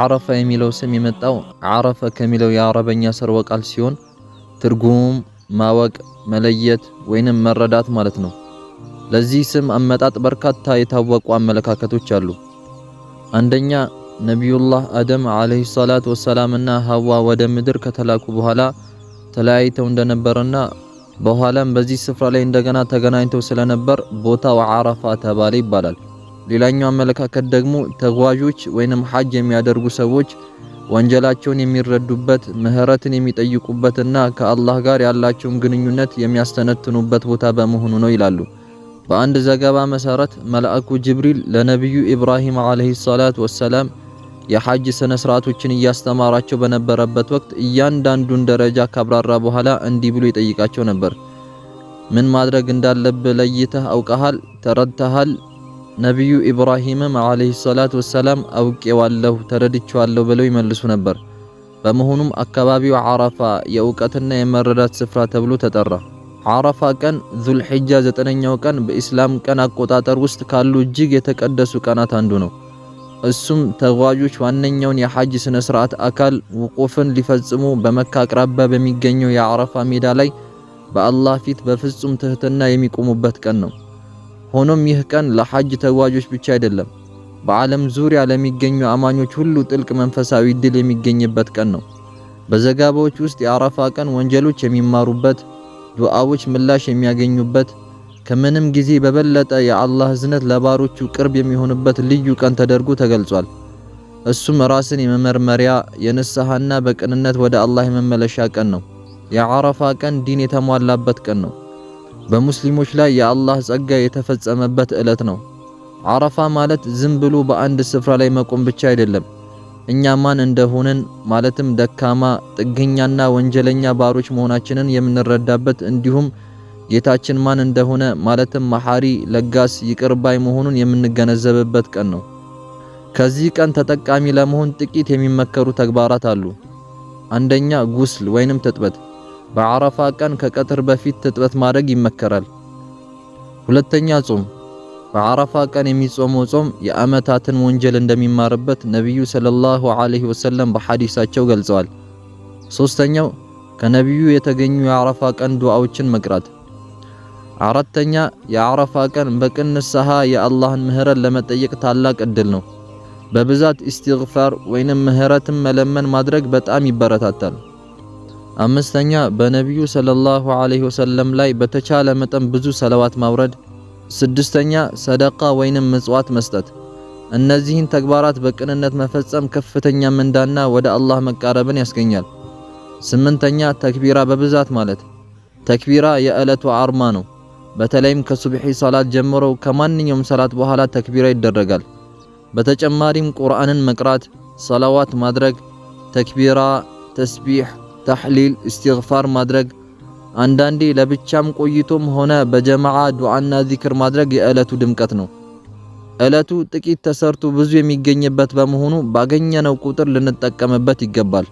ዓረፋ የሚለው ስም የመጣው ዓረፈ ከሚለው የአረበኛ ሰርወ ቃል ሲሆን ትርጉሙም ማወቅ፣ መለየት ወይንም መረዳት ማለት ነው። ለዚህ ስም አመጣጥ በርካታ የታወቁ አመለካከቶች አሉ። አንደኛ ነቢዩላህ አደም አለይሂ ሰላቱ ወሰላምና ሐዋ ወደ ምድር ከተላኩ በኋላ ተለያይተው እንደነበረና በኋላም በዚህ ስፍራ ላይ እንደገና ተገናኝተው ስለነበር ቦታው ዓረፋ ተባለ ይባላል። ሌላኛው አመለካከት ደግሞ ተጓዦች ወይንም ሐጅ የሚያደርጉ ሰዎች ወንጀላቸውን የሚረዱበት፣ ምህረትን የሚጠይቁበትና ከአላህ ጋር ያላቸውን ግንኙነት የሚያስተነትኑበት ቦታ በመሆኑ ነው ይላሉ። በአንድ ዘገባ መሰረት መልአኩ ጅብሪል ለነብዩ ኢብራሂም አለይሂ ሰላቱ ወሰላም የሐጅ ስነ ስርዓቶችን እያስተማራቸው በነበረበት ወቅት እያንዳንዱን ደረጃ ካብራራ በኋላ እንዲህ ብሎ ይጠይቃቸው ነበር። ምን ማድረግ እንዳለብህ ለይተህ አውቀሃል? ተረድተሃል? ነብዩ ኢብራሂምም አለይሂ ሰላቱ ወሰላም አውቄዋለሁ፣ ተረድቼዋለሁ ብለው ይመልሱ ነበር። በመሆኑም አካባቢው ዓረፋ የእውቀትና የመረዳት ስፍራ ተብሎ ተጠራ። ዓረፋ ቀን ዙልሒጃ 9ኛው ቀን በኢስላም ቀን አቆጣጠር ውስጥ ካሉ እጅግ የተቀደሱ ቀናት አንዱ ነው። እሱም ተጓዦች ዋነኛውን የሐጅ ስነ ስርዓት አካል ውቁፍን ሊፈጽሙ በመካ አቅራቢያ በሚገኘው የዓረፋ ሜዳ ላይ በአላህ ፊት በፍጹም ትህትና የሚቆሙበት ቀን ነው። ሆኖም ይህ ቀን ለሐጅ ተጓዦች ብቻ አይደለም፣ በዓለም ዙሪያ ለሚገኙ አማኞች ሁሉ ጥልቅ መንፈሳዊ ድል የሚገኝበት ቀን ነው። በዘገባዎች ውስጥ የዓረፋ ቀን ወንጀሎች የሚማሩበት፣ ዱዓዎች ምላሽ የሚያገኙበት፣ ከምንም ጊዜ በበለጠ የአላህ እዝነት ለባሮቹ ቅርብ የሚሆንበት ልዩ ቀን ተደርጎ ተገልጿል። እሱም ራስን የመመርመሪያ የንስሐና በቅንነት ወደ አላህ የመመለሻ ቀን ነው። የዓረፋ ቀን ዲን የተሟላበት ቀን ነው። በሙስሊሞች ላይ የአላህ ጸጋ የተፈጸመበት ዕለት ነው። ዓረፋ ማለት ዝም ብሎ በአንድ ስፍራ ላይ መቆም ብቻ አይደለም። እኛ ማን እንደሆንን ማለትም ደካማ፣ ጥገኛና ወንጀለኛ ባሮች መሆናችንን የምንረዳበት እንዲሁም ጌታችን ማን እንደሆነ ማለትም መሐሪ፣ ለጋስ፣ ይቅርባይ መሆኑን የምንገነዘብበት ቀን ነው። ከዚህ ቀን ተጠቃሚ ለመሆን ጥቂት የሚመከሩ ተግባራት አሉ። አንደኛ ጉስል ወይንም ትጥበት። በዓረፋ ቀን ከቀትር በፊት ትጥበት ማድረግ ይመከራል። ሁለተኛ ጾም። በዓረፋ ቀን የሚጾመው ጾም የአመታትን ወንጀል እንደሚማርበት ነብዩ ሰለላሁ ዐለይሂ ወሰለም በሐዲሳቸው ገልጸዋል። ሶስተኛው ከነብዩ የተገኙ የዓረፋ ቀን ዱዓዎችን መቅራት። አራተኛ የዓረፋ ቀን በቅን ንስሐ የአላህን ምህረት ለመጠየቅ ታላቅ እድል ነው። በብዛት ኢስቲግፋር ወይንም ምህረትን መለመን ማድረግ በጣም ይበረታታል። አምስተኛ በነብዩ ሰለላሁ ዐለይሂ ወሰለም ላይ በተቻለ መጠን ብዙ ሰለዋት ማውረድ። ስድስተኛ ሰደቃ ወይንም ምጽዋት መስጠት። እነዚህን ተግባራት በቅንነት መፈጸም ከፍተኛ ምንዳና ወደ አላህ መቃረብን ያስገኛል። ስምንተኛ ተክቢራ በብዛት ማለት። ተክቢራ የዕለቱ አርማ ነው። በተለይም ከሱብሒ ሰላት ጀምሮ ከማንኛውም ሰላት በኋላ ተክቢራ ይደረጋል። በተጨማሪም ቁርአንን መቅራት፣ ሰላዋት ማድረግ፣ ተክቢራ፣ ተስቢህ፣ ተህሊል፣ ኢስቲግፋር ማድረግ፣ አንዳንዴ ለብቻም ቆይቶም ሆነ በጀማዓ ዱዓና ዚክር ማድረግ የዕለቱ ድምቀት ነው። ዕለቱ ጥቂት ተሰርቶ ብዙ የሚገኝበት በመሆኑ ባገኘነው ቁጥር ልንጠቀምበት ይገባል።